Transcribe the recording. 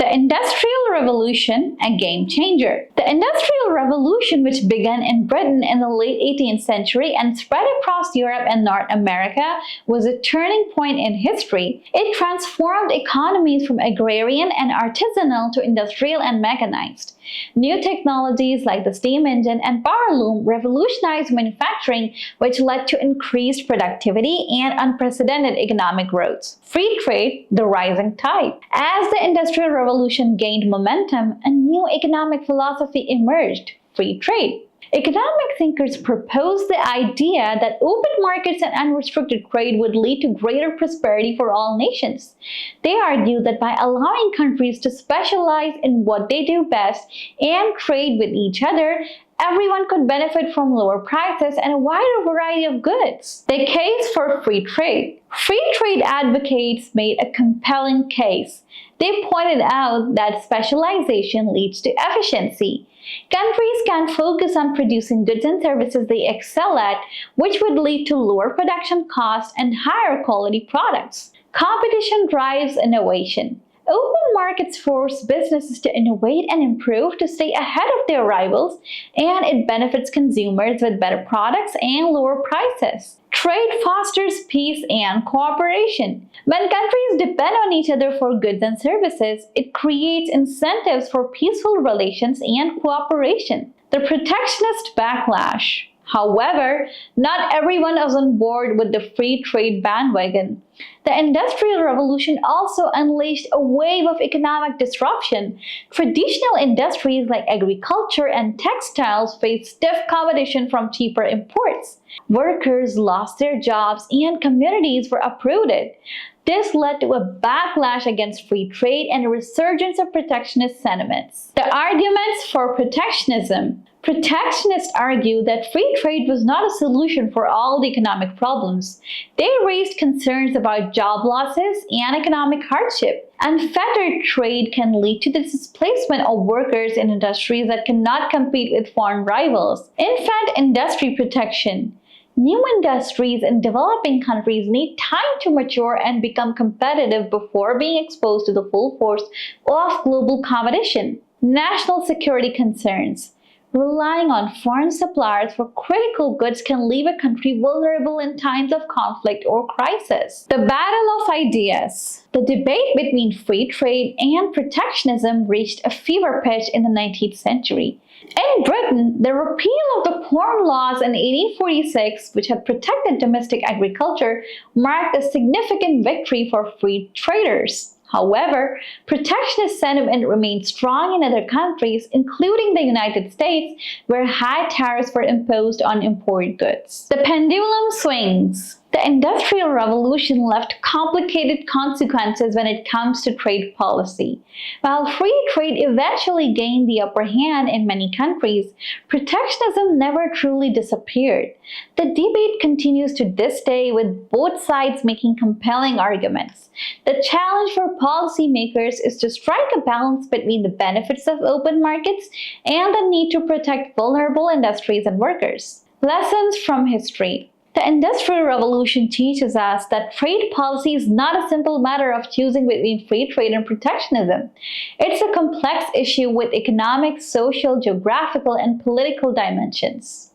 The Industrial Revolution, a game changer. The Industrial Revolution, which began in Britain in the late 18th century and spread across Europe and North America, was a turning point in history. It transformed economies from agrarian and artisanal to industrial and mechanized. New technologies like the steam engine and power loom revolutionized manufacturing, which led to increased productivity and unprecedented economic growth. Free trade, the rising tide. As the Industrial Revolution gained momentum, a new economic philosophy emerged: free trade. Economic thinkers proposed the idea that open markets and unrestricted trade would lead to greater prosperity for all nations. They argued that by allowing countries to specialize in what they do best and trade with each other, everyone could benefit from lower prices and a wider variety of goods. The case for free trade. Free trade advocates made a compelling case. They pointed out that specialization leads to efficiency. Countries can focus on producing goods and services they excel at, which would lead to lower production costs and higher quality products. Competition drives innovation. Open markets force businesses to innovate and improve to stay ahead of their rivals, and it benefits consumers with better products and lower prices. Trade fosters peace and cooperation. When countries depend on each other for goods and services, it creates incentives for peaceful relations and cooperation. The protectionist backlash. However, not everyone is on board with the free trade bandwagon. The Industrial Revolution also unleashed a wave of economic disruption. Traditional industries like agriculture and textiles faced stiff competition from cheaper imports. Workers lost their jobs and communities were uprooted. This led to a backlash against free trade and a resurgence of protectionist sentiments. The arguments for protectionism. Protectionists argue that free trade was not a solution for all the economic problems. They raised concerns about job losses and economic hardship. Unfettered trade can lead to the displacement of workers in industries that cannot compete with foreign rivals. Infant industry protection. New industries in developing countries need time to mature and become competitive before being exposed to the full force of global competition. National security concerns. Relying on foreign suppliers for critical goods can leave a country vulnerable in times of conflict or crisis. The battle of ideas. The debate between free trade and protectionism reached a fever pitch in the 19th century. In Britain, the repeal of the Corn Laws in 1846, which had protected domestic agriculture, marked a significant victory for free traders. However, protectionist sentiment remained strong in other countries, including the United States, where high tariffs were imposed on imported goods. The pendulum swings. The Industrial Revolution left complicated consequences when it comes to trade policy. While free trade eventually gained the upper hand in many countries, protectionism never truly disappeared. The debate continues to this day, with both sides making compelling arguments. The challenge for policymakers is to strike a balance between the benefits of open markets and the need to protect vulnerable industries and workers. Lessons from history. The Industrial Revolution teaches us that trade policy is not a simple matter of choosing between free trade and protectionism. It's a complex issue with economic, social, geographical, and political dimensions.